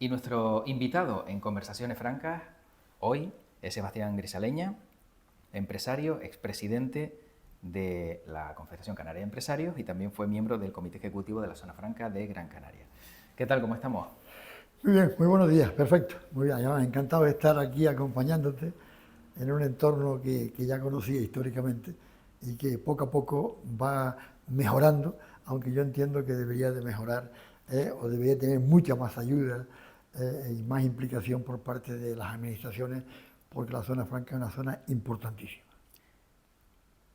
Y nuestro invitado en Conversaciones Francas hoy es Sebastián Grisaleña, empresario, expresidente de la Confederación Canaria de Empresarios y también fue miembro del Comité Ejecutivo de la Zona Franca de Gran Canaria. ¿Qué tal? ¿Cómo estamos? Muy bien, muy buenos días, perfecto. Muy bien, además, encantado de estar aquí acompañándote en un entorno que ya conocía históricamente y que poco a poco va mejorando, aunque yo entiendo que debería de mejorar o debería tener mucha más ayuda y más implicación por parte de las administraciones, porque la zona franca es una zona importantísima.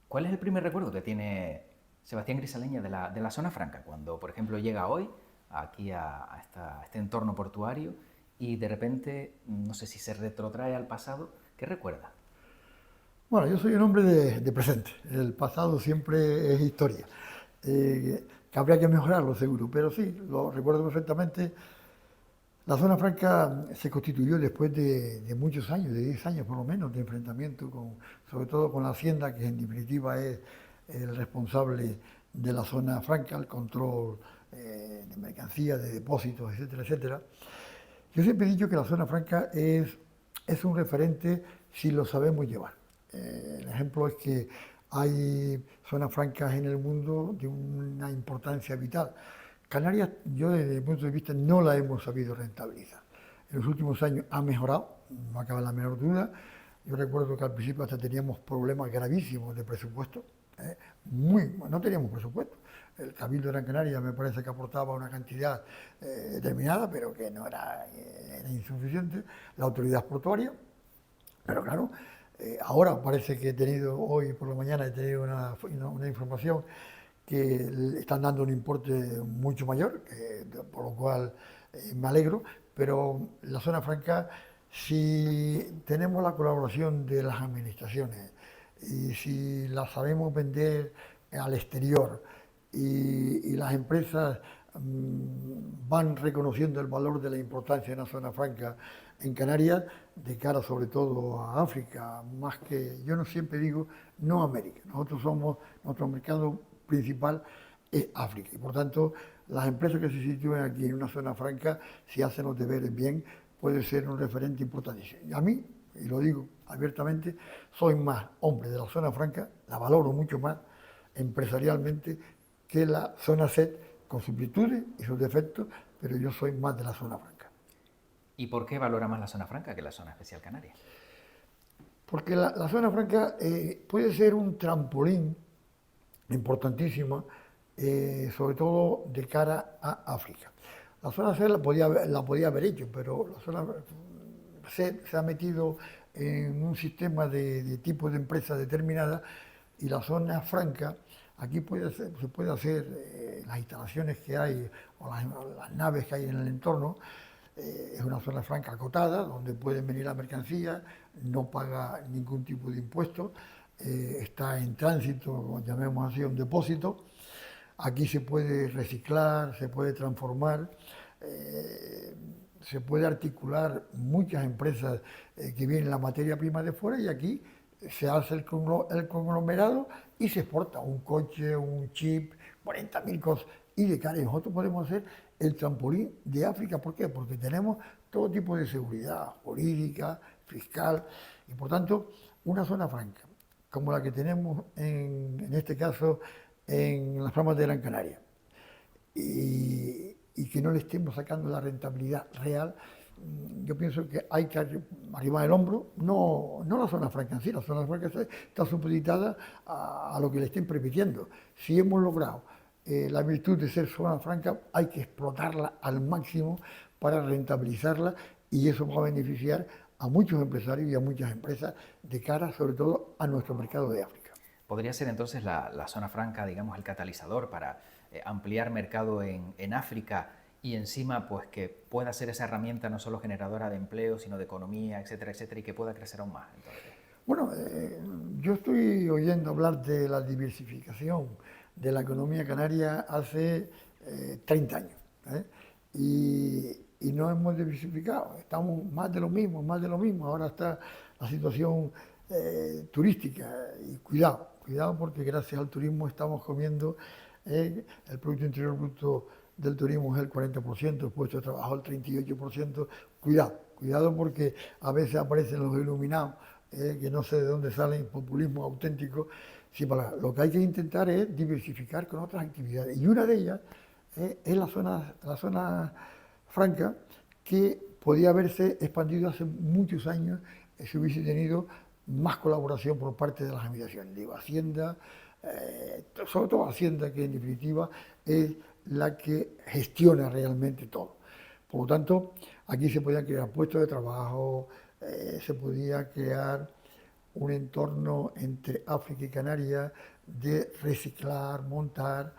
¿Cuál es el primer recuerdo que tiene Sebastián Grisaleña de la Zona Franca? Cuando, por ejemplo, llega hoy aquí a este entorno portuario y de repente, no sé si se retrotrae al pasado, ¿qué recuerda? Bueno, yo soy un hombre de presente. El pasado siempre es historia. Que habría que mejorarlo seguro, pero sí, lo recuerdo perfectamente. La zona franca se constituyó después de muchos años, de 10 años por lo menos, de enfrentamiento, sobre todo con la Hacienda, que en definitiva es el responsable de la zona franca, el control de mercancías, de depósitos, etcétera, etcétera. Yo siempre he dicho que la zona franca es un referente si lo sabemos llevar. El ejemplo es que hay zonas francas en el mundo de una importancia vital. Canarias, yo desde mi punto de vista, no la hemos sabido rentabilizar. En los últimos años ha mejorado, no cabe la menor duda. Yo recuerdo que al principio hasta teníamos problemas gravísimos de presupuesto, no teníamos presupuesto. El Cabildo de Gran Canaria me parece que aportaba una cantidad determinada, pero que no era insuficiente. La autoridad portuaria, pero claro, ahora parece que he tenido, hoy por la mañana he tenido una información que le están dando un importe mucho mayor, por lo cual me alegro, pero la zona franca, si tenemos la colaboración de las administraciones y si la sabemos vender al exterior y las empresas van reconociendo el valor de la importancia de una zona franca en Canarias, de cara sobre todo a África, más que, yo no siempre digo, no América. Nuestro mercado principal es África y por tanto las empresas que se sitúen aquí en una zona franca, si hacen los deberes bien, puede ser un referente importantísimo. Y a mí, y lo digo abiertamente, soy más hombre de la zona franca, la valoro mucho más empresarialmente que la zona SET, con sus virtudes y sus defectos, pero yo soy más de la zona franca. ¿Y por qué valora más la Zona Franca que la Zona Especial Canaria? Porque la zona franca puede ser un trampolín importantísimo, sobre todo de cara a África. La zona C la podía haber hecho, pero la zona C se ha metido en un sistema de tipo de empresa determinada y la zona franca, aquí se puede hacer las instalaciones que hay o las naves que hay en el entorno, es una zona franca acotada donde pueden venir la mercancía, no paga ningún tipo de impuesto, está en tránsito, llamemos así, un depósito. Aquí se puede reciclar, se puede transformar, eh, se puede articular muchas empresas que vienen la materia prima de fuera y aquí se hace el conglomerado y se exporta un coche, un chip, 40.000 cosas. Y de cara, nosotros podemos hacer el trampolín de África. ¿Por qué? Porque tenemos todo tipo de seguridad jurídica, fiscal y por tanto una zona franca como la que tenemos en este caso en las Palmas de Gran Canaria y que no le estemos sacando la rentabilidad real, yo pienso que hay que arribar el hombro, no la zona franca en sí, la zona franca está supeditada a lo que le estén permitiendo. Si hemos logrado la virtud de ser zona franca, hay que explotarla al máximo para rentabilizarla y eso va a beneficiar a muchos empresarios y a muchas empresas de cara sobre todo a nuestro mercado de África. ¿Podría ser entonces la Zona Franca, digamos, el catalizador para ampliar mercado en África y encima pues que pueda ser esa herramienta no solo generadora de empleo, sino de economía, etcétera, etcétera, y que pueda crecer aún más? Entonces, Bueno, yo estoy oyendo hablar de la diversificación de la economía canaria hace 30 años. ¿eh? Y no hemos diversificado, estamos más de lo mismo, más de lo mismo. Ahora está la situación turística y cuidado, cuidado porque gracias al turismo estamos comiendo el Producto Interior Bruto del turismo es el 40%, el puesto de trabajo el 38%. Cuidado, cuidado porque a veces aparecen los iluminados, que no sé de dónde salen, populismo auténtico. Sí, lo que hay que intentar es diversificar con otras actividades. Y una de ellas es la zona franca, que podía haberse expandido hace muchos años si hubiese tenido más colaboración por parte de las administraciones. Digo, Hacienda, sobre todo Hacienda, que en definitiva es la que gestiona realmente todo. Por lo tanto, aquí se podían crear puestos de trabajo, se podía crear un entorno entre África y Canarias de reciclar, montar,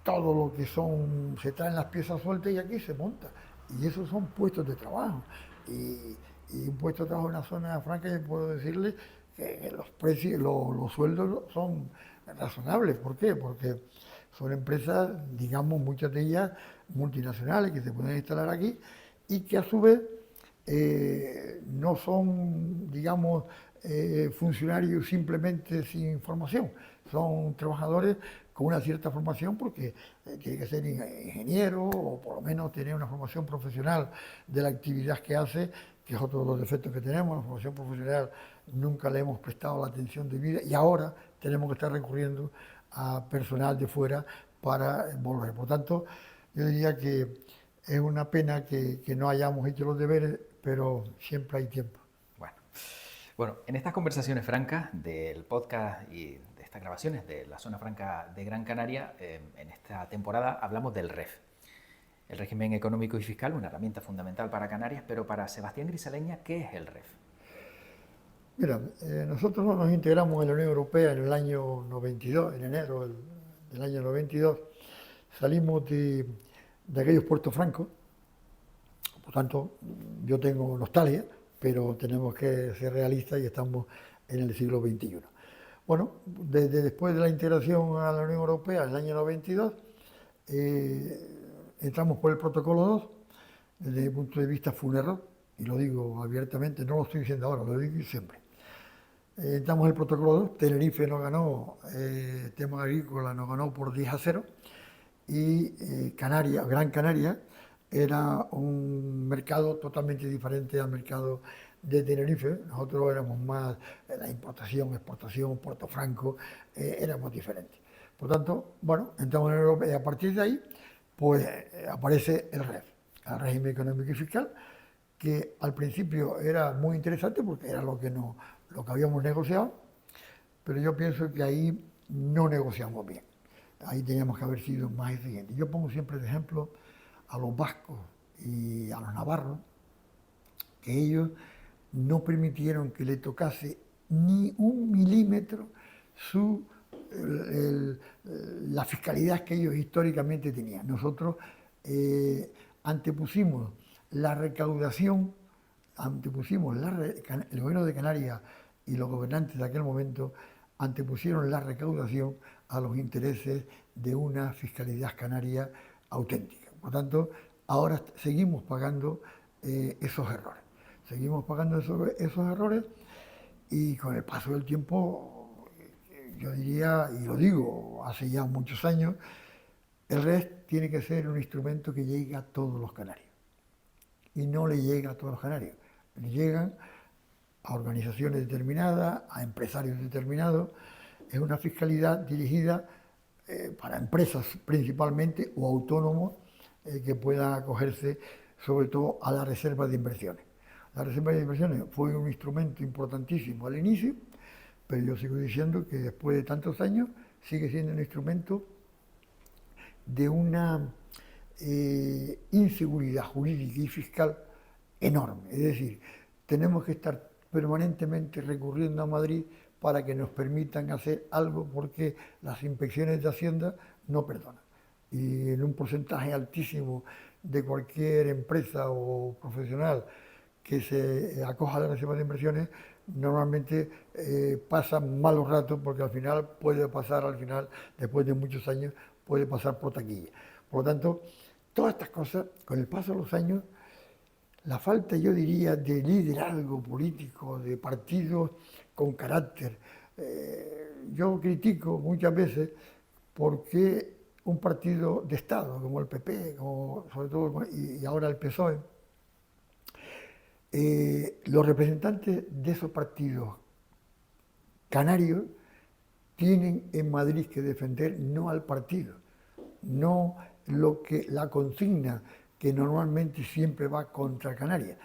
todo lo que se traen las piezas sueltas y aquí se monta. Y esos son puestos de trabajo. Y un puesto de trabajo en una zona franca, yo puedo decirle que los precios, los sueldos son razonables. ¿Por qué? Porque son empresas, digamos, muchas de ellas multinacionales que se pueden instalar aquí y que a su vez no son, digamos, funcionarios simplemente sin formación, son trabajadores con una cierta formación porque tiene que ser ingeniero o por lo menos tener una formación profesional de la actividad que hace, que es otro de los defectos que tenemos. La formación profesional nunca le hemos prestado la atención debida y ahora tenemos que estar recurriendo a personal de fuera para volver. Por tanto, yo diría que es una pena que no hayamos hecho los deberes, pero siempre hay tiempo. Bueno, en estas conversaciones francas del podcast y de estas grabaciones de la zona franca de Gran Canaria, en esta temporada hablamos del REF, el régimen económico y fiscal, una herramienta fundamental para Canarias, pero para Sebastián Grisaleña, ¿qué es el REF? Mira, nosotros nos integramos en la Unión Europea en el año 92, en enero del año 92. Salimos de aquellos puertos francos, por tanto, yo tengo nostalgia, pero tenemos que ser realistas y estamos en el siglo XXI. Bueno, después de la integración a la Unión Europea en el año 92, entramos por el protocolo 2. Desde mi punto de vista fue un error, y lo digo abiertamente, no lo estoy diciendo ahora, lo digo siempre. Entramos en el protocolo 2, Tenerife nos ganó, tema agrícola nos ganó por 10-0, y Gran Canaria era un mercado totalmente diferente al mercado de Tenerife. Nosotros éramos más la importación, exportación, Puerto Franco, éramos diferentes. Por tanto, bueno, entramos en Europa y a partir de ahí, pues aparece el REF, el régimen económico y fiscal, que al principio era muy interesante porque era lo que habíamos negociado, pero yo pienso que ahí no negociamos bien. Ahí teníamos que haber sido más exigentes. Yo pongo siempre de ejemplo a los vascos y a los navarros, que ellos no permitieron que le tocase ni un milímetro la fiscalidad que ellos históricamente tenían. Nosotros antepusimos la recaudación, el gobierno de Canarias y los gobernantes de aquel momento antepusieron la recaudación a los intereses de una fiscalidad canaria auténtica. Por tanto, ahora seguimos pagando esos errores. Seguimos pagando esos errores y con el paso del tiempo, yo diría, y lo digo hace ya muchos años, el REF tiene que ser un instrumento que llegue a todos los canarios. Y no le llega a todos los canarios. Le llegan a organizaciones determinadas, a empresarios determinados. Es una fiscalidad dirigida para empresas principalmente o autónomos que puedan acogerse sobre todo a la reserva de inversiones. La reserva de inversiones fue un instrumento importantísimo al inicio, pero yo sigo diciendo que después de tantos años sigue siendo un instrumento de una inseguridad jurídica y fiscal enorme. Es decir, tenemos que estar permanentemente recurriendo a Madrid para que nos permitan hacer algo porque las inspecciones de Hacienda no perdonan. Y en un porcentaje altísimo de cualquier empresa o profesional que se acoja a la reserva de inversiones, normalmente pasan malos ratos porque al final después de muchos años, puede pasar por taquilla. Por lo tanto, todas estas cosas, con el paso de los años, la falta, yo diría, de liderazgo político, de partidos con carácter. Yo critico muchas veces porque un partido de Estado, como el PP, como, sobre todo, y ahora el PSOE, los representantes de esos partidos canarios tienen en Madrid que defender no al partido, no la consigna que normalmente siempre va contra Canarias.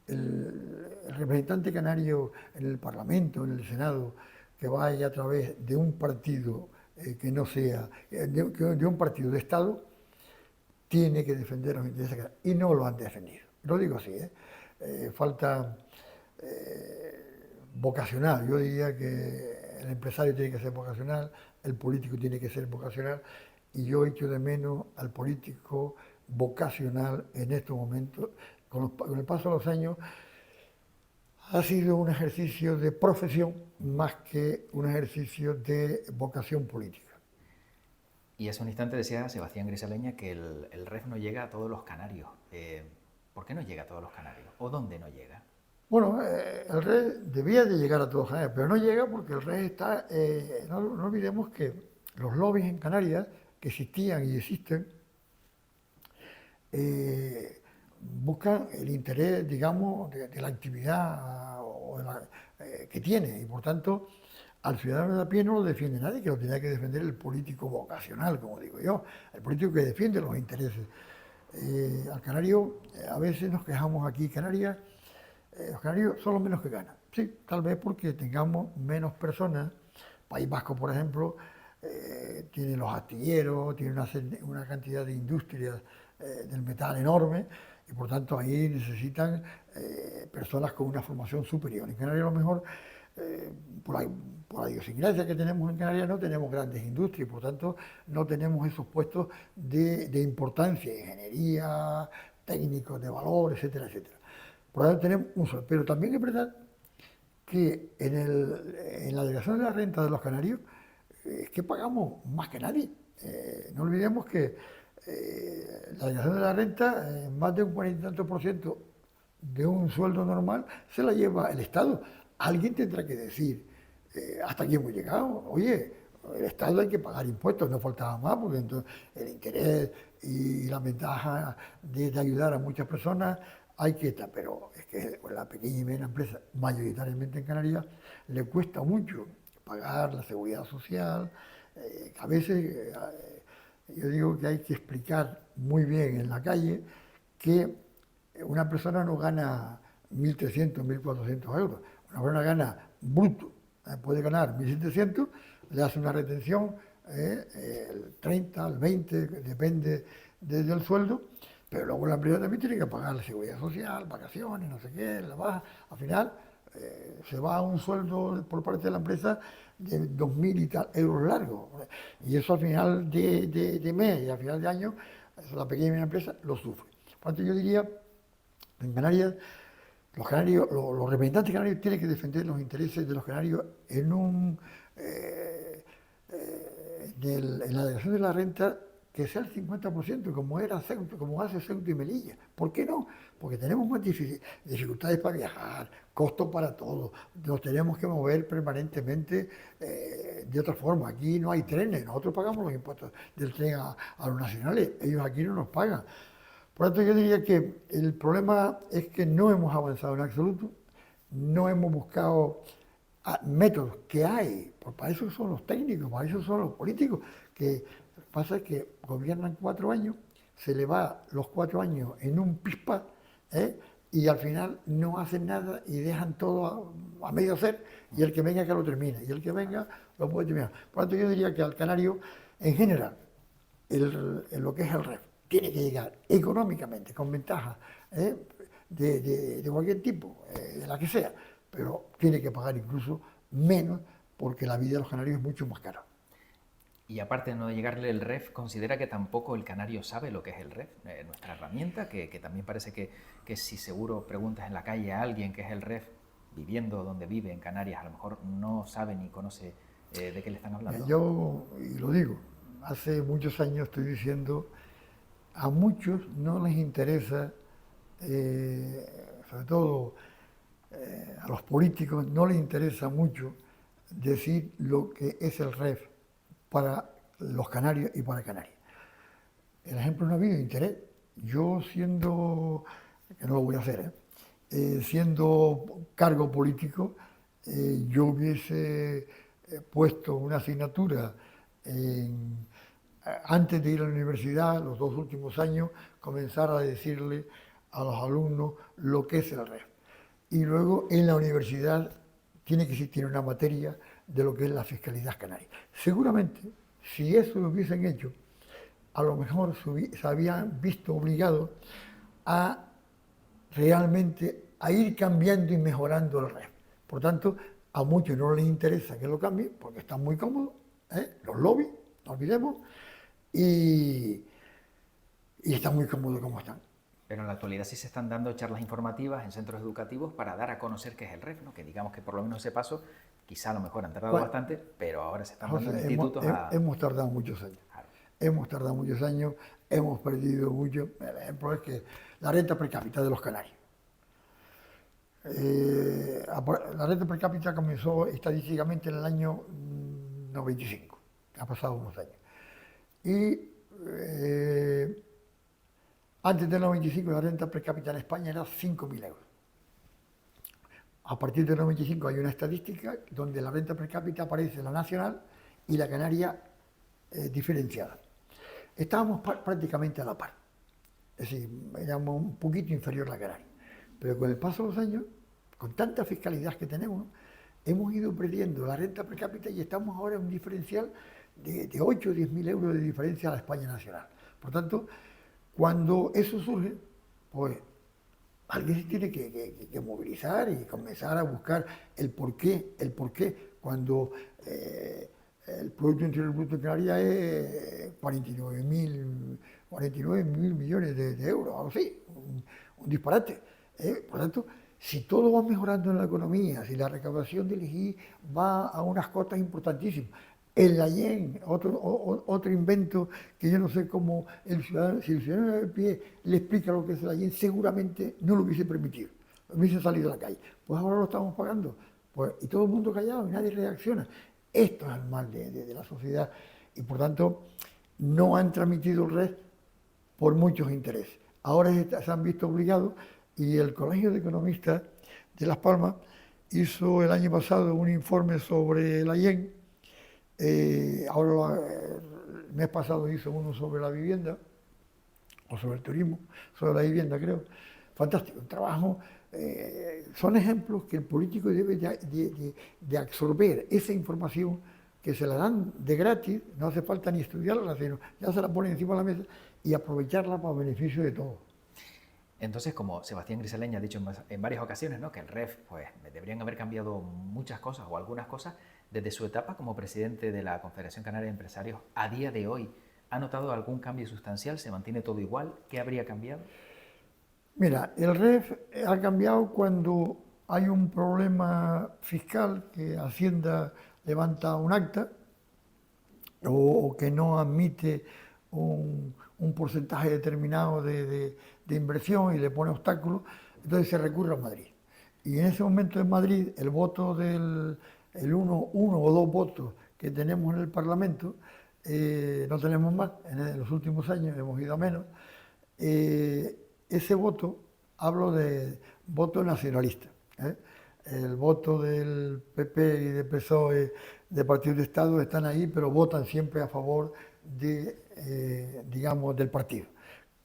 El representante canario en el Parlamento, en el Senado, que vaya a través de un partido que no sea, de un partido de Estado, tiene que defender los intereses canarios. Y no lo han defendido. Lo digo así, falta vocacional. Yo diría que el empresario tiene que ser vocacional, el político tiene que ser vocacional, y yo echo de menos al político vocacional en estos momentos. Con el paso de los años ha sido un ejercicio de profesión más que un ejercicio de vocación política. Y hace un instante decía Sebastián Grisaleña que el REF no llega a todos los canarios. ¿Por qué no llega a todos los canarios? ¿O dónde no llega? Bueno, el REF debía de llegar a todos los canarios, pero no llega porque el REF está... no olvidemos que los lobbies en Canarias, que existían y existen, buscan el interés, digamos, de la actividad que tiene, y por tanto al ciudadano de a pie no lo defiende nadie, que lo tenía que defender el político vocacional, como digo yo, el político que defiende los intereses. Al canario, a veces nos quejamos aquí, Canarias, los canarios son los menos que ganan. Sí, tal vez porque tengamos menos personas. País Vasco, por ejemplo, tiene los astilleros, tiene una cantidad de industrias del metal enorme, y por tanto ahí necesitan personas con una formación superior. En Canarias a lo mejor, por la idiosincrasia que tenemos en Canarias, no tenemos grandes industrias, y por tanto no tenemos esos puestos de importancia, ingeniería, técnicos de valor, etcétera, etcétera. Por lo tanto tenemos un solo. Pero también es verdad que en la declaración de la renta de los canarios es que pagamos más que nadie. No olvidemos que la declaración de la renta, más de un 40 y tanto por ciento de un sueldo normal, se la lleva el Estado. Alguien tendrá que decir, hasta aquí hemos llegado. Oye, el Estado hay que pagar impuestos, no faltaba más, porque entonces el interés y la ventaja de ayudar a muchas personas hay que estar. Pero es que la pequeña y mediana empresa, mayoritariamente en Canarias, le cuesta mucho pagar la seguridad social. A veces yo digo que hay que explicar muy bien en la calle que una persona no gana 1.300, 1.400 euros. Una persona gana bruto, puede ganar 1.700, le hace una retención, el 30, el 20, depende del sueldo, pero luego la empresa también tiene que pagar la seguridad social, vacaciones, no sé qué, la baja. Al final se va a un sueldo por parte de la empresa de 2.000 y tal euros largos. Y eso al final de mes y al final de año, la pequeña y mediana empresa lo sufre. Por tanto, yo diría, en Canarias, los representantes canarios tienen que defender los intereses de los canarios en la declaración de la renta que sea el 50%, como hace Ceuta y Melilla. ¿Por qué no? Porque tenemos más dificultades para viajar, costos para todo, nos tenemos que mover permanentemente de otra forma. Aquí no hay trenes, nosotros pagamos los impuestos del tren a los nacionales, ellos aquí no nos pagan. Por lo tanto, yo diría que el problema es que no hemos avanzado en absoluto, no hemos buscado métodos que hay, para eso son los técnicos, para eso son los políticos, que pasa es que gobiernan 4 años, se le va los 4 años en un pispa, y al final no hacen nada y dejan todo a medio hacer, y el que venga que lo termine, y el que venga lo puede terminar. Por lo tanto, yo diría que al canario, en general, lo que es el REF, tiene que llegar económicamente, con ventajas de cualquier tipo, de la que sea, pero tiene que pagar incluso menos porque la vida de los canarios es mucho más cara. Y aparte de no llegarle el REF, considera que tampoco el canario sabe lo que es el REF, nuestra herramienta, que también parece que si seguro preguntas en la calle a alguien qué es el REF, viviendo donde vive en Canarias, a lo mejor no sabe ni conoce de qué le están hablando. Yo, y lo digo, hace muchos años estoy diciendo, a muchos no les interesa, sobre todo a los políticos, no les interesa mucho decir lo que es el REF para los canarios y para Canarias. el ejemplo no ha habido interés. Yo siendo, que no lo voy a hacer, siendo cargo político, yo hubiese puesto una asignatura antes de ir a la universidad, los 2 últimos años, comenzar a decirle a los alumnos lo que es el REF. Y luego en la universidad tiene que existir una materia de lo que es la fiscalidad canaria. Seguramente, si eso lo hubiesen hecho, a lo mejor se habían visto obligados a realmente a ir cambiando y mejorando el REF. Por tanto, a muchos no les interesa que lo cambien porque están muy cómodos, los lobbies, no olvidemos, y están muy cómodos como están. Pero en la actualidad sí se están dando charlas informativas en centros educativos para dar a conocer qué es el REF, ¿no? Que digamos que por lo menos ese paso, quizá a lo mejor han tardado bastante, pero ahora se están dando institutos hemos tardado muchos años. Claro. Hemos tardado muchos años, hemos perdido mucho. El ejemplo es que la renta per cápita de los canarios. La renta per cápita comenzó estadísticamente en el año 95, ha pasado unos años. Y antes del 95 la renta per cápita en España era 5.000 euros. A partir del 95 hay una estadística donde la renta per cápita aparece la nacional y la canaria diferenciada. Estábamos prácticamente a la par, es decir, éramos un poquito inferior a la canaria. Pero con el paso de los años, con tanta fiscalidad que tenemos, hemos ido perdiendo la renta per cápita y estamos ahora en un diferencial de 8 o 10.000 euros de diferencia a la España nacional. Por tanto, cuando eso surge, pues alguien se tiene que movilizar y comenzar a buscar el porqué, cuando el Producto Interior Bruto de Canarias es 49.000 millones de euros, algo así, un disparate. Por tanto, si todo va mejorando en la economía, si la recaudación del IGI va a unas cotas importantísimas, el Layén, otro invento que yo no sé cómo si el ciudadano de pie le explica lo que es el Layén, seguramente no lo hubiese permitido, hubiese salido a la calle. Pues ahora lo estamos pagando, pues, y todo el mundo callado y nadie reacciona. Esto es el mal de la sociedad y por tanto no han transmitido el REF por muchos intereses. Ahora se han visto obligados y el Colegio de Economistas de Las Palmas hizo el año pasado un informe sobre el Layén. Ahora el mes pasado hizo uno sobre la vivienda, o sobre el turismo, sobre la vivienda creo. Fantástico, un trabajo. Son ejemplos que el político debe de absorber esa información que se la dan de gratis, no hace falta ni estudiarla, sino ya se la ponen encima de la mesa y aprovecharla para beneficio de todos. Entonces, como Sebastián Grisaleña ha dicho en varias ocasiones, ¿no?, que el REF pues, deberían haber cambiado muchas cosas o algunas cosas, desde su etapa como presidente de la Confederación Canaria de Empresarios, a día de hoy, ¿ha notado algún cambio sustancial? ¿Se mantiene todo igual? ¿Qué habría cambiado? Mira, el REF ha cambiado cuando hay un problema fiscal, que Hacienda levanta un acta o que no admite un porcentaje determinado de inversión y le pone obstáculos, entonces se recurre a Madrid. Y en ese momento en Madrid el voto uno o dos votos que tenemos en el Parlamento, no tenemos más, en los últimos años hemos ido a menos, ese voto, hablo de voto nacionalista, el voto del PP y del PSOE, de Partido de Estado, están ahí, pero votan siempre a favor digamos, del partido.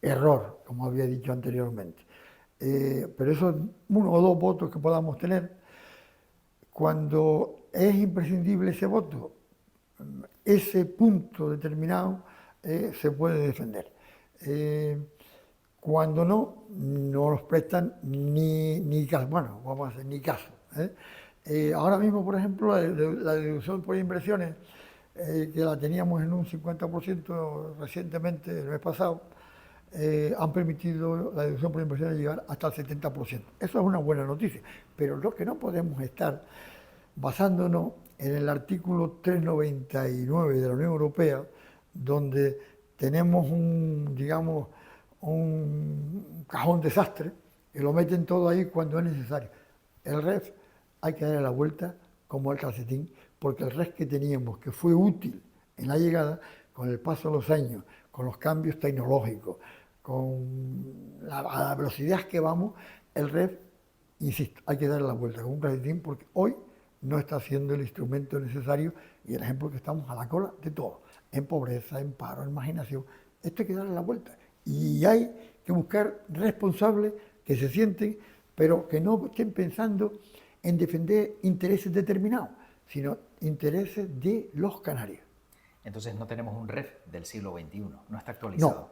Error, como había dicho anteriormente. Pero esos 1 o 2 votos que podamos tener, cuando es imprescindible ese voto, ese punto determinado se puede defender. Cuando no nos prestan ni caso, bueno, vamos a hacer ni caso. Ahora mismo, por ejemplo, la deducción por inversiones, que la teníamos en un 50% recientemente, el mes pasado, han permitido la deducción por inversiones llegar hasta el 70%. Eso es una buena noticia, pero lo que no podemos estar basándonos en el artículo 399 de la Unión Europea, donde tenemos digamos, un cajón desastre, que lo meten todo ahí cuando es necesario. El REF hay que darle la vuelta como el calcetín, porque el REF que teníamos, que fue útil en la llegada, con el paso de los años, con los cambios tecnológicos, con a la velocidad que vamos, el REF, insisto, hay que darle la vuelta con un calcetín porque hoy no está siendo el instrumento necesario y el ejemplo que estamos a la cola de todo, en pobreza, en paro, en marginación. Esto hay que darle la vuelta y hay que buscar responsables que se sienten, pero que no estén pensando en defender intereses determinados, sino intereses de los canarios. Entonces no tenemos un REF del siglo XXI, no está No, actualizado.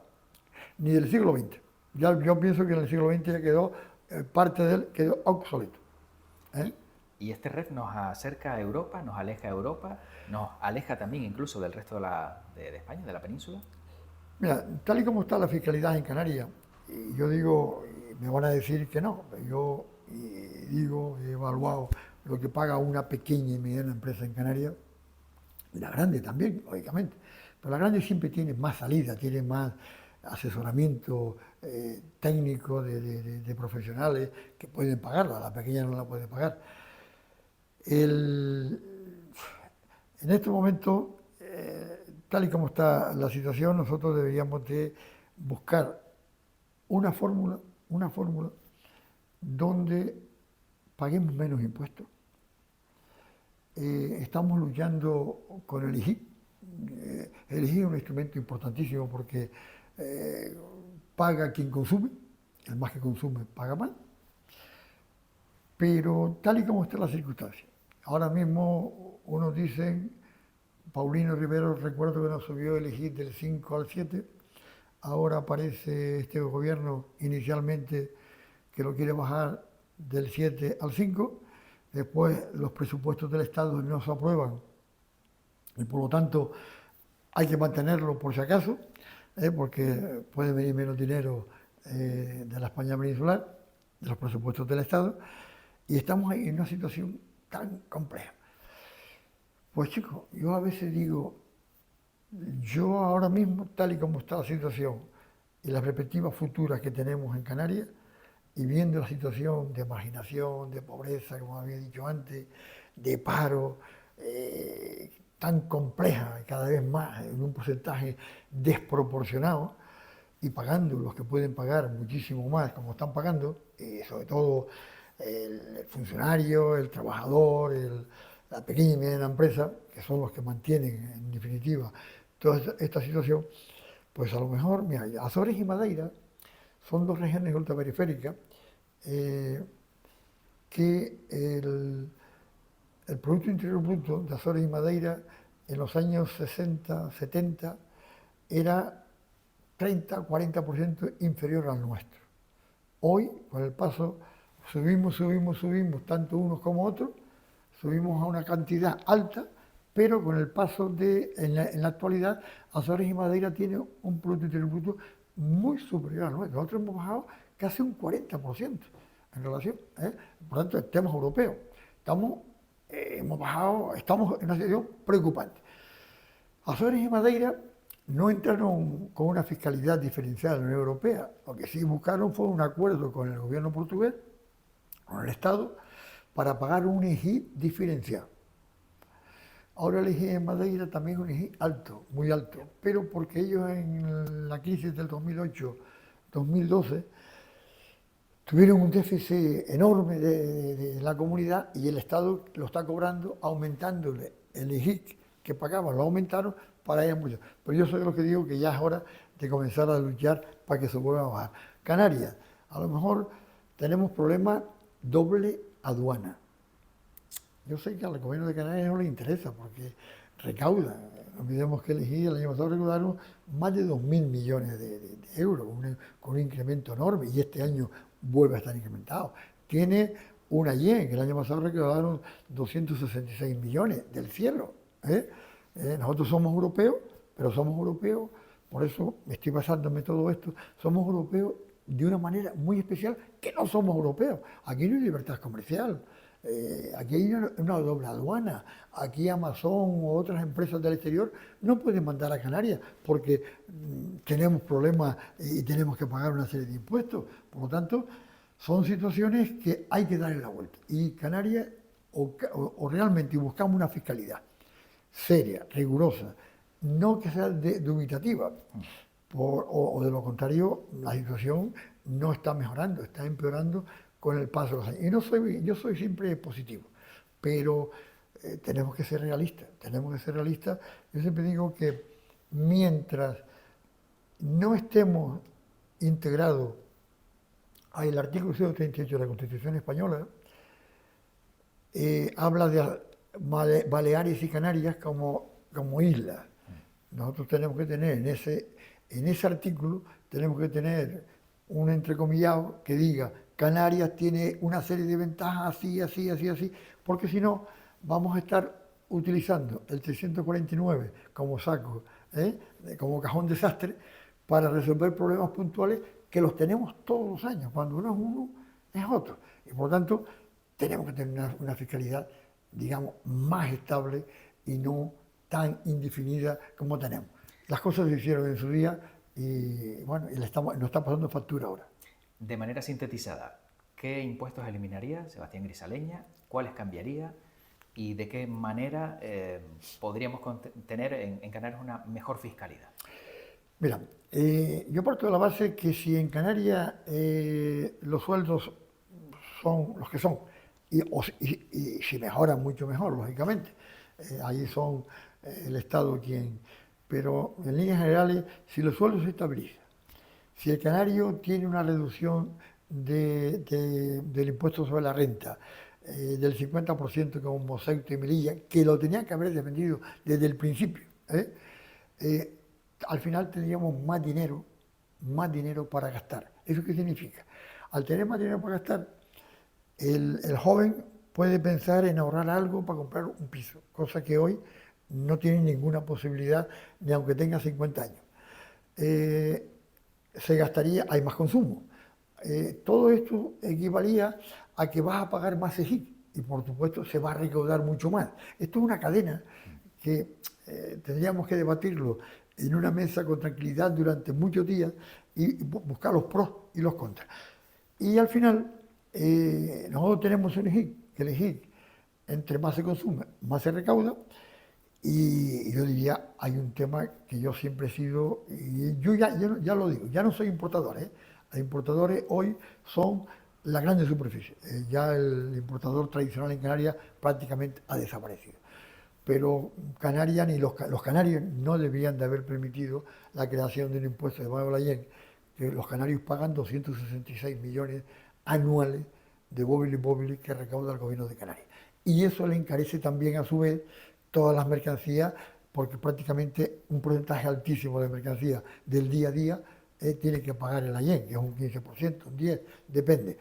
ni del siglo XX. Yo pienso que en el siglo XX ya quedó, parte de él quedó obsoleto. ¿eh? Y este REF nos acerca a Europa, nos aleja a Europa, nos aleja también incluso del resto de España, de la península. Mira, tal y como está la fiscalidad en Canarias, y yo digo, y me van a decir que no, yo digo, he evaluado lo que paga una pequeña y mediana empresa en Canarias, y la grande también, lógicamente, pero la grande siempre tiene más salida, tiene más asesoramiento técnico de profesionales que pueden pagarla, la pequeña no la puede pagar. En este momento, tal y como está la situación, nosotros deberíamos de buscar una fórmula donde paguemos menos impuestos. Estamos luchando con el IGI. El IGI es un instrumento importantísimo porque paga quien consume, el más que consume paga más, pero tal y como está la circunstancia. Ahora mismo unos dicen, Paulino Rivero, recuerdo que nos subió el IGI del 5 al 7, ahora aparece este gobierno inicialmente que lo quiere bajar del 7 al 5, después los presupuestos del Estado no se aprueban y por lo tanto hay que mantenerlo por si acaso, porque puede venir menos dinero de la España peninsular, de los presupuestos del Estado, y estamos ahí en una situación tan compleja. Pues chicos, yo a veces digo, yo ahora mismo, tal y como está la situación y las perspectivas futuras que tenemos en Canarias, y viendo la situación de marginación, de pobreza, como había dicho antes, de paro, tan compleja, cada vez más, en un porcentaje desproporcionado, y pagando los que pueden pagar muchísimo más, como están pagando, sobre todo el funcionario, el trabajador, la pequeña y mediana empresa, que son los que mantienen, en definitiva, toda esta situación, pues a lo mejor, mira, Azores y Madeira son dos regiones ultraperiféricas que el Producto Interior Bruto de Azores y Madeira en los años 60, 70 era 30-40% inferior al nuestro. Hoy, con el paso, subimos, tanto unos como otros, subimos a una cantidad alta, pero con el paso en la actualidad, Azores y Madeira tiene un Producto Interior Bruto muy superior al nuestro. Nosotros hemos bajado casi un 40% en relación, por lo tanto, el tema europeo. Estamos en una situación preocupante. Azores y Madeira no entraron con una fiscalidad diferenciada en la Unión Europea, lo que sí buscaron fue un acuerdo con el gobierno portugués, con el Estado, para pagar un IGI diferenciado. Ahora el IGI en Madeira también es un IGI alto, muy alto, pero porque ellos en la crisis del 2008-2012 tuvieron un déficit enorme de la comunidad y el Estado lo está cobrando, aumentándole el IGI que pagaban, lo aumentaron para ellos mucho. Pero yo soy lo que digo que ya es hora de comenzar a luchar para que se vuelva a bajar. Canarias, a lo mejor tenemos problemas doble aduana. Yo sé que al gobierno de Canarias no le interesa porque recauda. No olvidemos que el año pasado recaudaron más de 2.000 millones de euros, con un incremento enorme, y este año vuelve a estar incrementado. Tiene una yen, que el año pasado recaudaron 266 millones del cielo. Nosotros somos europeos, pero somos europeos, por eso me estoy pasándome todo esto, somos europeos de una manera muy especial que no somos europeos. Aquí no hay libertad comercial. Aquí hay una doble aduana, aquí Amazon u otras empresas del exterior no pueden mandar a Canarias porque tenemos problemas y tenemos que pagar una serie de impuestos. Por lo tanto, son situaciones que hay que darle la vuelta. Y Canarias, o realmente buscamos una fiscalidad seria, rigurosa, no que sea dubitativa, o de lo contrario, la situación no está mejorando, está empeorando con el paso de los años. Y yo soy siempre positivo, pero tenemos que ser realistas, tenemos que ser realistas. Yo siempre digo que mientras no estemos integrados al artículo 138 de la Constitución Española, habla de Baleares y Canarias como islas. Nosotros tenemos que tener en ese artículo, tenemos que tener un entrecomillado que diga Canarias tiene una serie de ventajas así, así, así, así, porque si no vamos a estar utilizando el 349 como saco, como cajón desastre, para resolver problemas puntuales que los tenemos todos los años. Cuando uno es uno, es otro. Y por lo tanto, tenemos que tener una fiscalidad, digamos, más estable y no tan indefinida como tenemos. Las cosas se hicieron en su día y bueno, nos está pasando factura ahora. De manera sintetizada, ¿qué impuestos eliminaría Sebastián Grisaleña? ¿Cuáles cambiaría? ¿Y de qué manera podríamos tener en Canarias una mejor fiscalidad? Mira, yo parto de la base que si en Canarias los sueldos son los que son, y si mejoran mucho mejor, lógicamente, ahí son el Estado quien... Pero en líneas generales, si los sueldos se estabilizan, si el canario tiene una reducción del impuesto sobre la renta del 50% como Ceuta y Melilla, que lo tenían que haber defendido desde el principio, al final tendríamos más dinero para gastar. ¿Eso qué significa? Al tener más dinero para gastar, el joven puede pensar en ahorrar algo para comprar un piso, cosa que hoy no tiene ninguna posibilidad, ni aunque tenga 50 años. Se gastaría, hay más consumo. Todo esto equivalía a que vas a pagar más EGIC y por supuesto se va a recaudar mucho más. Esto es una cadena que tendríamos que debatirlo en una mesa con tranquilidad durante muchos días y buscar los pros y los contras. Y al final, nosotros tenemos un EGIC, que el EGIC, entre más se consume, más se recauda. Y yo diría, hay un tema que yo siempre he sido, y yo ya lo digo, ya no soy importador, Los importadores hoy son las grandes superficies. Ya el importador tradicional en Canarias prácticamente ha desaparecido. Pero Canarias ni los canarios no deberían de haber permitido la creación de un impuesto de Baleares, que los canarios pagan 266 millones anuales de móviles que recauda el gobierno de Canarias. Y eso le encarece también a su vez todas las mercancías, porque prácticamente un porcentaje altísimo de mercancías del día a día tiene que pagar el AYEN, que es un 15%, un 10%, depende.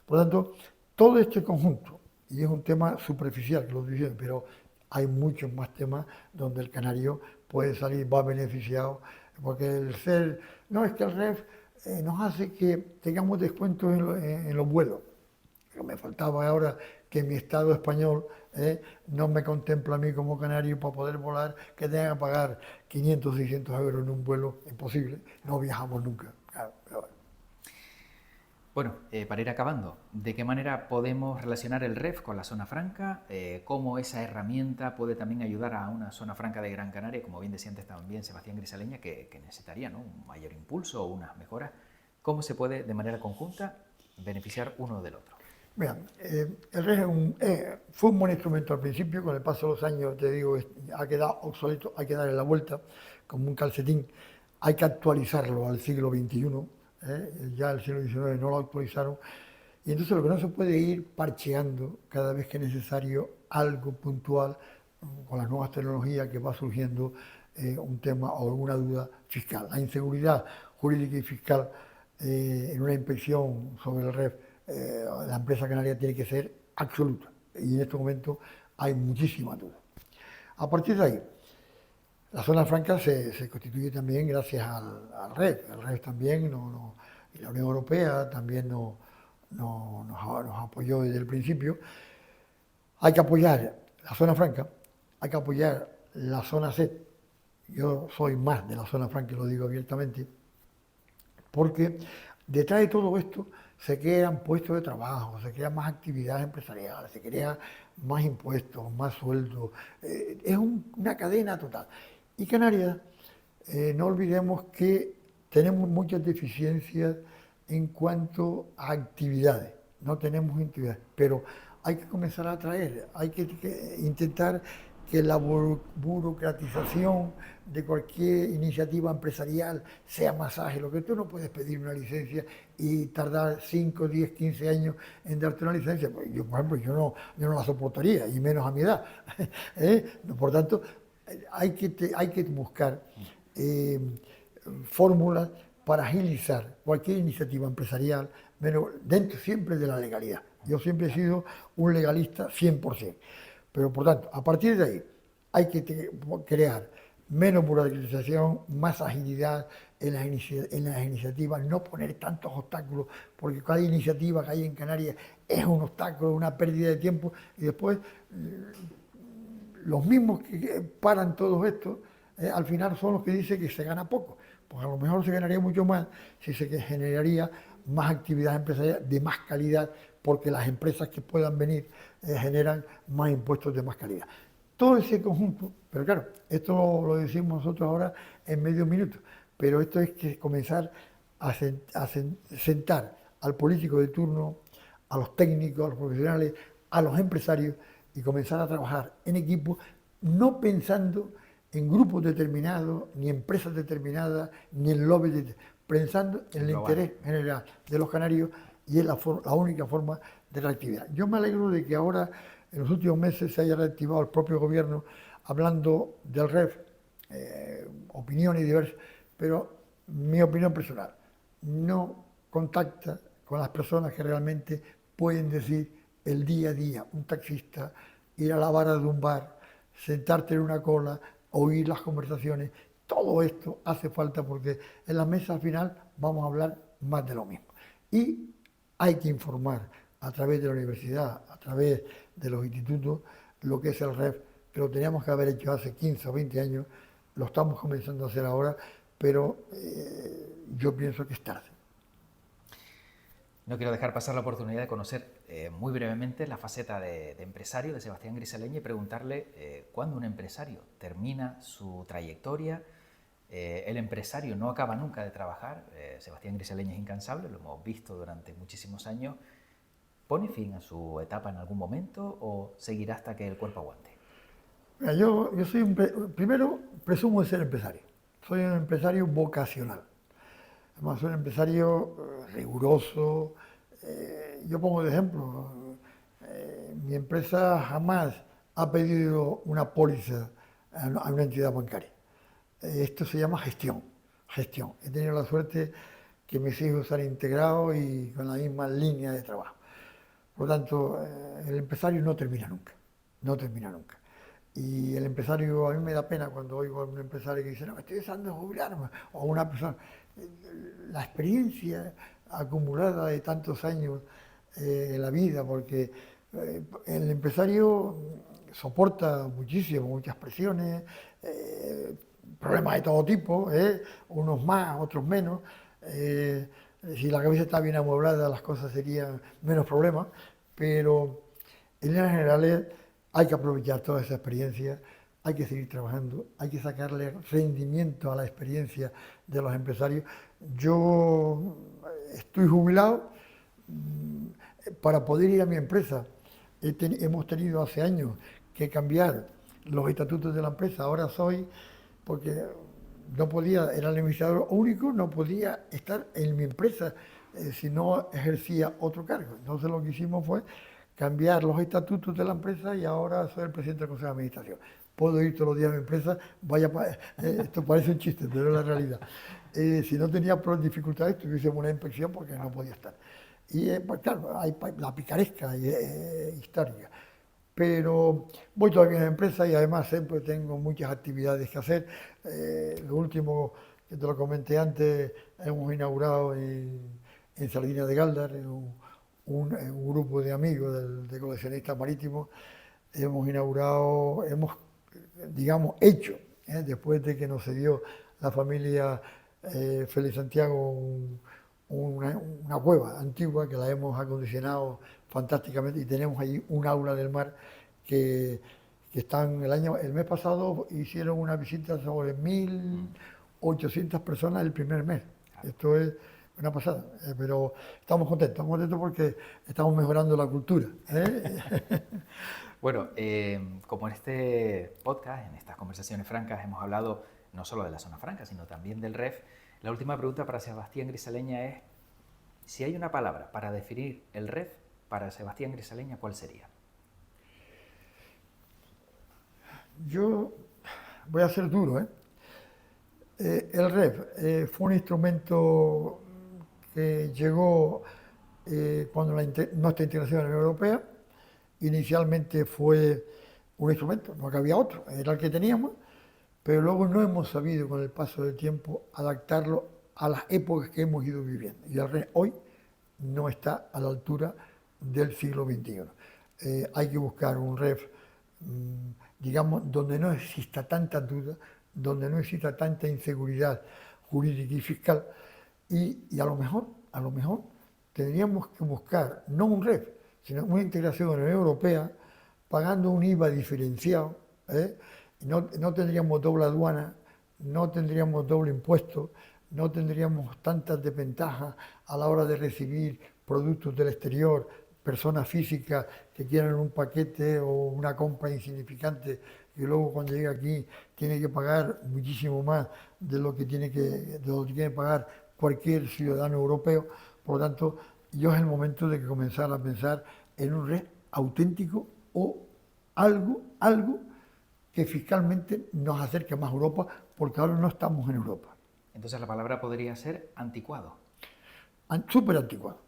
Por lo tanto, todo este conjunto, y es un tema superficial que lo estoy diciendo, pero hay muchos más temas donde el canario puede salir, va beneficiado, porque no es que el REF nos hace que tengamos descuentos en los vuelos. Pero me faltaba ahora que mi Estado español no me contempla a mí como canario para poder volar, que tenga que pagar 500, 600 euros en un vuelo, imposible, no viajamos nunca. Claro, bueno, para ir acabando, ¿de qué manera podemos relacionar el REF con la zona franca? ¿Cómo esa herramienta puede también ayudar a una zona franca de Gran Canaria, como bien decía antes también Sebastián Grisaleña, que necesitaría, ¿no?, un mayor impulso o unas mejoras? ¿Cómo se puede de manera conjunta beneficiar uno del otro? Mira, el REF fue un buen instrumento al principio, con el paso de los años, te digo, ha quedado obsoleto, hay que darle la vuelta como un calcetín, hay que actualizarlo al siglo XXI, ya el siglo XIX no lo actualizaron, y entonces lo que no se puede ir parcheando cada vez que es necesario algo puntual con las nuevas tecnologías que va surgiendo un tema o alguna duda fiscal. La inseguridad jurídica y fiscal en una inspección sobre el REF, la empresa canaria tiene que ser absoluta y en este momento hay muchísimas dudas. A partir de ahí, la zona franca se constituye también gracias al REF. El REF también, y la Unión Europea también nos apoyó desde el principio. Hay que apoyar la zona franca, hay que apoyar la zona SET. Yo soy más de la zona franca, lo digo abiertamente, porque detrás de todo esto se crean puestos de trabajo, se crean más actividades empresariales, se crean más impuestos, más sueldos. Es una cadena total. Y Canarias, no olvidemos que tenemos muchas deficiencias en cuanto a actividades. No tenemos actividades, pero hay que comenzar a atraer, hay que intentar que la burocratización de cualquier iniciativa empresarial sea más ágil. Lo que tú no puedes pedir una licencia y tardar 5, 10, 15 años en darte una licencia. Pues yo, por ejemplo, yo no la soportaría, y menos a mi edad. Por tanto, hay que buscar fórmulas para agilizar cualquier iniciativa empresarial, pero dentro siempre de la legalidad. Yo siempre he sido un legalista 100%. Pero, por tanto, a partir de ahí hay que crear menos burocratización, más agilidad en las iniciativas, no poner tantos obstáculos, porque cada iniciativa que hay en Canarias es un obstáculo, una pérdida de tiempo, y después los mismos que paran todo esto, al final son los que dicen que se gana poco. Pues a lo mejor se ganaría mucho más si se generaría más actividad empresarial de más calidad, porque las empresas que puedan venir generan más impuestos de más calidad. Todo ese conjunto, pero claro, esto lo decimos nosotros ahora en medio minuto, pero esto es que comenzar a sentar al político de turno, a los técnicos, a los profesionales, a los empresarios, y comenzar a trabajar en equipo, no pensando en grupos determinados, ni empresas determinadas, ni en lobbies, pensando en el interés general de los canarios, y es la única forma de reactividad. Yo me alegro de que ahora, en los últimos meses, se haya reactivado el propio gobierno hablando del REF, opiniones diversas, pero mi opinión personal, no contacta con las personas que realmente pueden decir el día a día, un taxista, ir a la barra de un bar, sentarte en una cola, oír las conversaciones. Todo esto hace falta, porque en la mesa al final vamos a hablar más de lo mismo. Y hay que informar a través de la universidad, a través de los institutos, lo que es el REF, que lo teníamos que haber hecho hace 15 o 20 años, lo estamos comenzando a hacer ahora, pero yo pienso que es tarde. No quiero dejar pasar la oportunidad de conocer muy brevemente la faceta de empresario de Sebastián Grisaleña y preguntarle cuándo un empresario termina su trayectoria. El empresario no acaba nunca de trabajar. Sebastián Grisaleña es incansable, lo hemos visto durante muchísimos años. ¿Pone fin a su etapa en algún momento o seguirá hasta que el cuerpo aguante? Mira, yo soy primero presumo de ser empresario. Soy un empresario vocacional. Además, soy un empresario riguroso. Yo pongo de ejemplo, mi empresa jamás ha pedido una póliza a una entidad bancaria. Esto se llama gestión. He tenido la suerte que mis hijos se han integrado y con la misma línea de trabajo. Por lo tanto, el empresario no termina nunca. No termina nunca. Y el empresario, a mí me da pena cuando oigo a un empresario que dice, no, me estoy deseando jubilarme, o una persona. La experiencia acumulada de tantos años en la vida, porque el empresario soporta muchísimo, muchas presiones, problemas de todo tipo, unos más, otros menos. Si la cabeza está bien amueblada, las cosas serían menos problemas, pero en líneas generales hay que aprovechar toda esa experiencia, hay que seguir trabajando, hay que sacarle rendimiento a la experiencia de los empresarios. Yo estoy jubilado para poder ir a mi empresa. Hemos tenido hace años que cambiar los estatutos de la empresa. Ahora porque no podía, era el administrador único, no podía estar en mi empresa si no ejercía otro cargo. Entonces lo que hicimos fue cambiar los estatutos de la empresa y ahora soy el presidente del Consejo de Administración. Puedo ir todos los días a mi empresa, esto parece un chiste, pero es la realidad. Si no tenía dificultades, tuviésemos una inspección porque no podía estar. Y pues claro, hay la picaresca histórica. Pero voy todavía a la empresa y además siempre tengo muchas actividades que hacer. Lo último, que te lo comenté antes, hemos inaugurado en Sardina de Galdar, un grupo de amigos de coleccionistas marítimos. Hemos inaugurado, digamos, hecho, después de que nos cedió la familia Félix Santiago una cueva antigua que la hemos acondicionado fantásticamente y tenemos ahí un aula del mar que están el mes pasado hicieron una visita sobre 1.800 personas el primer mes. Esto es una pasada, pero estamos contentos porque estamos mejorando la cultura. Bueno, como en este podcast, en estas conversaciones francas, hemos hablado no solo de la zona franca, sino también del REF, la última pregunta para Sebastián Grisaleña es, si hay una palabra para definir el REF, para Sebastián Grisaleña, ¿cuál sería? Yo voy a ser duro, el REF fue un instrumento que llegó cuando nuestra integración en la Unión Europea. Inicialmente fue un instrumento, no que había otro, era el que teníamos, pero luego no hemos sabido con el paso del tiempo adaptarlo a las épocas que hemos ido viviendo. Y el REF hoy no está a la altura del siglo XXI. Hay que buscar un REF, digamos, donde no exista tanta duda, donde no exista tanta inseguridad jurídica y fiscal, y a lo mejor tendríamos que buscar no un REF, sino una integración en la Unión Europea, pagando un IVA diferenciado, no tendríamos doble aduana, no tendríamos doble impuesto, no tendríamos tantas desventajas a la hora de recibir productos del exterior, personas físicas que quieran un paquete o una compra insignificante y luego cuando llega aquí tiene que pagar muchísimo más de lo que tiene que pagar cualquier ciudadano europeo. Por lo tanto, yo es el momento de que comenzar a pensar en un REF auténtico o algo que fiscalmente nos acerque más a Europa, porque ahora no estamos en Europa. Entonces la palabra podría ser anticuado. Súper anticuado.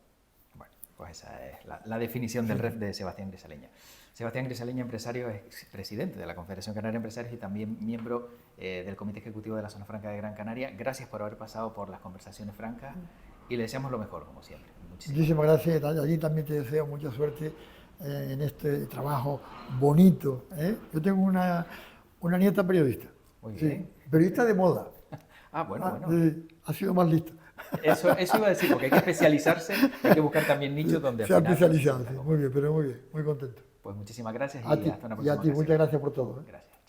Bueno, pues esa es la definición del REF de Sebastián Grisaleña. Sebastián Grisaleña, empresario, es presidente de la Confederación Canaria de Empresarios y también miembro del Comité Ejecutivo de la Zona Franca de Gran Canaria. Gracias por haber pasado por las conversaciones francas y le deseamos lo mejor, como siempre. Muchísimas gracias. Allí también te deseo mucha suerte en este trabajo bonito. Yo tengo una nieta periodista. Muy bien. Sí, periodista de moda. Bueno. Ha sido más lista. Eso iba a decir, porque hay que especializarse, hay que buscar también nichos donde... Se ha especializado, sí. Muy bien, muy contento. Pues muchísimas gracias y hasta una próxima Y a ti, ocasión. muchas gracias por todo. Gracias.